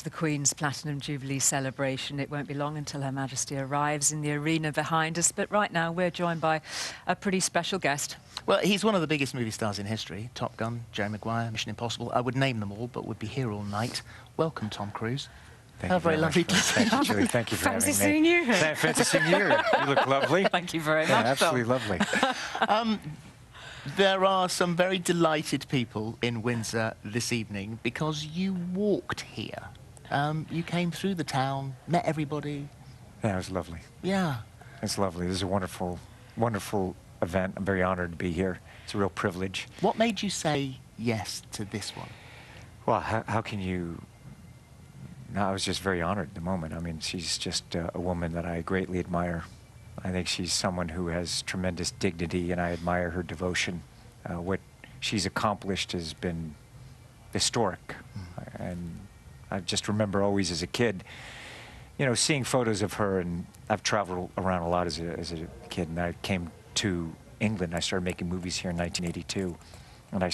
the Queen's Platinum Jubilee celebration. It won't be long until Her Majesty arrives in the arena behind us, but right now we're joined by a pretty special guest. Well, he's one of the biggest movie stars in history. Top Gun, Jerry Maguire, Mission Impossible. I would name them all, but would be here all night. Welcome, Tom Cruise. Thank you very lovely to see you. Thank you, Julie. Thank you for Fancy having me. seeing you here. Fancy seeing you here. You look lovely. Thank you very much, Absolutely Tom. lovely. There are some very delighted people in Windsor this evening because you walked here. You came through the town, met everybody. Yeah, it was lovely. Yeah. It's lovely. This is a wonderful, wonderful event. I'm very honored to be here. It's a real privilege. What made you say yes to this one? Well, how can you... No, I was just very honored at the moment. I mean, she's just a woman that I greatly admire. I think she's someone who has tremendous dignity, and I admire her devotion. What she's accomplished has been historic. And I just remember always as a kid, you know, seeing photos of her, and I've traveled around a lot as a kid, and I came to England. I started making movies here in 1982, and when I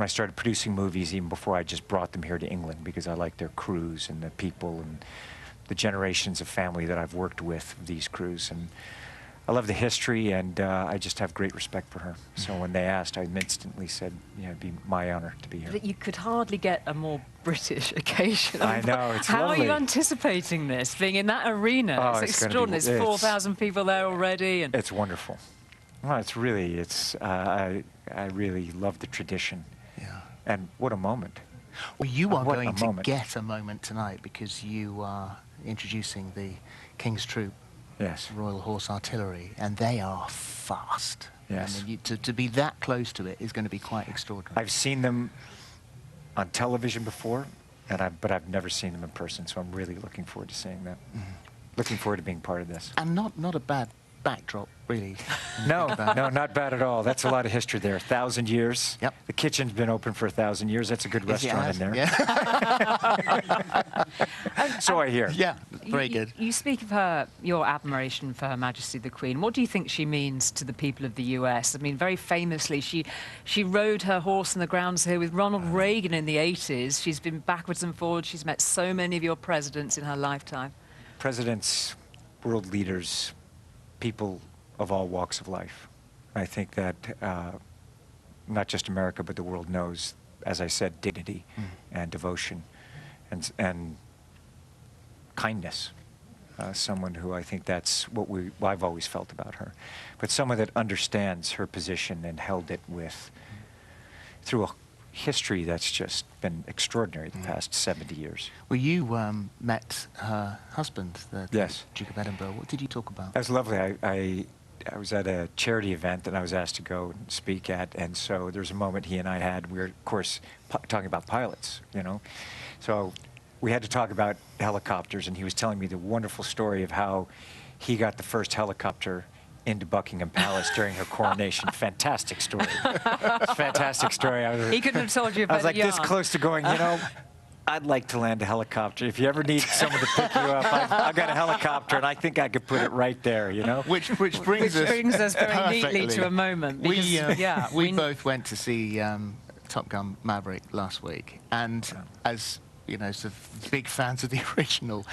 started producing movies, even before I just brought them here to England, because I like their crews and the people and the generations of family that I've worked with, these crews. And I love the history, and I just have great respect for her. So when they asked, I instantly said, yeah, it'd be my honor to be here. But you could hardly get a more British occasion. I know, it's How lovely. are you anticipating this, being in that arena? Oh, it's it's gonna be- extraordinary. There's 4,000 people there already. And It's wonderful. Well, I really love the tradition. Yeah. And what a moment. Well, you are What going a to moment. get a moment tonight because you are introducing the King's Troop, Yes. Royal Horse Artillery, and they are fast. Yes. I mean, to be that close to it is going to be quite extraordinary. I've seen them on television before, but I've never seen them in person, so I'm really looking forward to seeing that. Looking forward to being part of this. And not a bad backdrop, really. No, no, not bad at all. That's a lot of history there. 1,000 years. Yep. The kitchen's been open for 1,000 years. That's a good Yes, it restaurant in has. there. Yeah. So I hear. Yeah, very good. You speak of your admiration for Her Majesty the Queen. What do you think she means to the people of the US? I mean, very famously, she rode her horse in the grounds here with Ronald Reagan in the 80s. She's been backwards and forwards. She's met so many of your presidents in her lifetime. Presidents, world leaders, people of all walks of life. I think that not just America, but the world knows, as I said, dignity and devotion and kindness. Someone who I think that's what I've always felt about her. But someone that understands her position and held it through a history that's just been extraordinary the past 70 years. Well, you met her husband, the Yes. Duke of Edinburgh. What did you talk about? That was lovely. I was at a charity event that I was asked to go and speak at, and so there's a moment he and I had. We were, of course, talking about pilots, you know. So we had to talk about helicopters, and he was telling me the wonderful story of how he got the first helicopter into Buckingham Palace during her coronation. Fantastic story. Fantastic story. He couldn't have told you I about was like this close to going, you know, I'd like to land a helicopter. If you ever need someone to pick you up, I've got a helicopter, and I think I could put it right there, you know? Which brings us very neatly perfectly. to a moment. Because, We both went to see Top Gun Maverick last week, and as you know, sort of big fans of the original.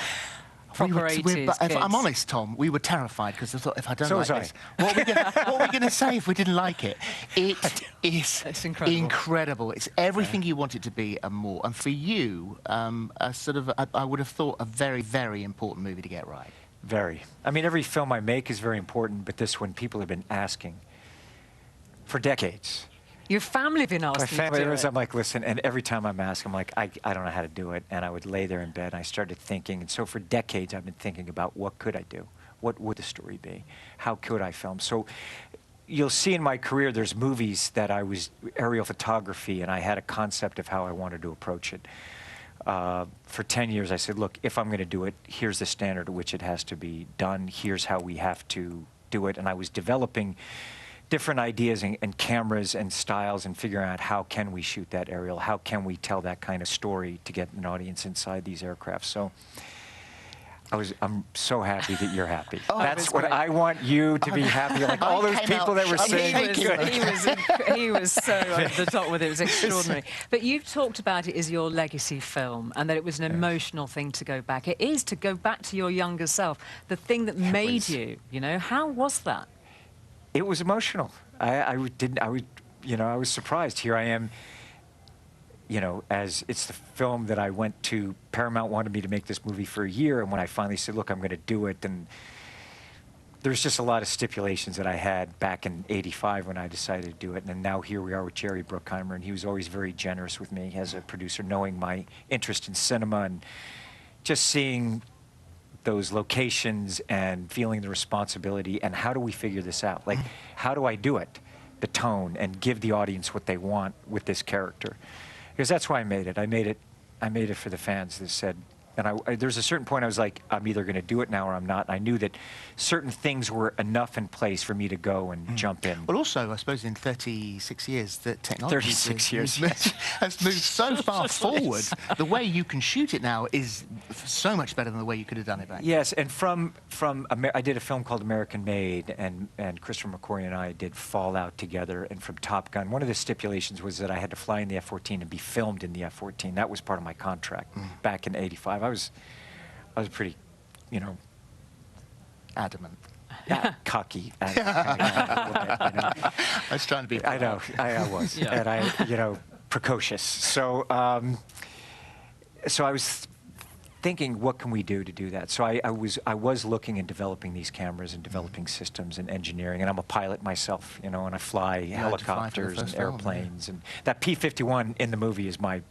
Proper 80s if I'm kids. honest, Tom, we were terrified because I thought, if I don't So like was I. this, what are we going to say if we didn't like it? It is It's incredible. incredible. It's everything you want it to be and more. And for you, a sort of, I would have thought, a very, very important movie to get right. Very. I mean, every film I make is very important, but this one people have been asking for decades. Your family have been asking My family, you to do it. I'm like, listen, and every time I'm asked, I'm like, I don't know how to do it. And I would lay there in bed, and I started thinking. And so for decades, I've been thinking about what could I do? What would the story be? How could I film? So you'll see in my career, there's movies that I was aerial photography, and I had a concept of how I wanted to approach it. For 10 years, I said, look, if I'm going to do it, here's the standard at which it has to be done. Here's how we have to do it. And I was developing different ideas and cameras and styles and figuring out how can we shoot that aerial, how can we tell that kind of story to get an audience inside these aircraft. So I'm so happy that you're happy. Oh, That's it's what great. I want you to be happy. Like all those came people out that were shocked. saying, He was so over the top with it. It was extraordinary. But you've talked about it as your legacy film and that it was an emotional thing to go back. It is to go back to your younger self, the thing that made you, you know. How was that? it was emotional. I was surprised. Here I am, you know, as it's the film that I went to. Paramount wanted me to make this movie for a year, and when I finally said, look, I'm going to do it, and there's just a lot of stipulations that I had back in '85 when I decided to do it, and then now here we are with Jerry Bruckheimer, and he was always very generous with me as a producer, knowing my interest in cinema and just seeing those locations and feeling the responsibility and how do we figure this out? Like, how do I do it? The tone, and give the audience what they want with this character. Because that's why I made it. I made it for the fans that said, and there's a certain point I was like, I'm either going to do it now or I'm not. And I knew that certain things were enough in place for me to go and jump in. Well, also, I suppose in 36 years, that technology 36 years. has moved so far forward. The way you can shoot it now is so much better than the way you could have done it back then. Yes, and I did a film called American Made, and Christopher McQuarrie and I did Fallout together, and from Top Gun. One of the stipulations was that I had to fly in the F-14 and be filmed in the F-14. That was part of my contract back in '85. I was pretty, you know, Adamant. cocky. A little bit, you know. I was trying to be. I know, I was, Yeah. and precocious. So, so I was thinking, what can we do to do that? So I was looking and developing these cameras and developing systems and engineering, and I'm a pilot myself, you know, and I fly helicopters and airplanes, and that P-51 in the movie is my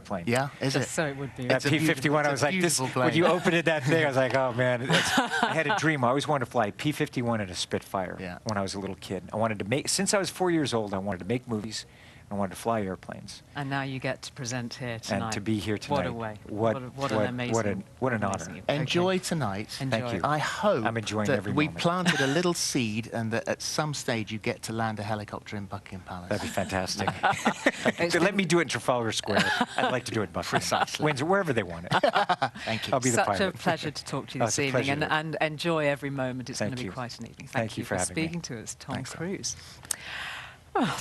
plane. Yeah, is it? So it would be. That P-51, I was like, this, when you opened that thing, I was like, oh man, I had a dream. I always wanted to fly a P-51 and a Spitfire when I was a little kid. I wanted to make, since I was 4 years old, I wanted to make movies. I wanted to fly airplanes. And now you get to present here tonight. And to be here tonight. What a way. What an amazing. what an amazing honor. event. Enjoy tonight. Enjoy. Thank you. I hope I'm enjoying that every we moment. planted a little seed and that at some stage you get to land a helicopter in Buckingham Palace. That'd be fantastic. Let me do it in Trafalgar Square. I'd like to do it in Buckingham. Precisely. Windsor, wherever they want it. Thank you. I'll be the Such pilot. a pleasure to talk to you Oh, this it's a evening, pleasure. and enjoy every moment. It's going Thank to be you. quite an evening. Thank you for having me. speaking to us, Tom Thanks, Tom. Cruise. Oh,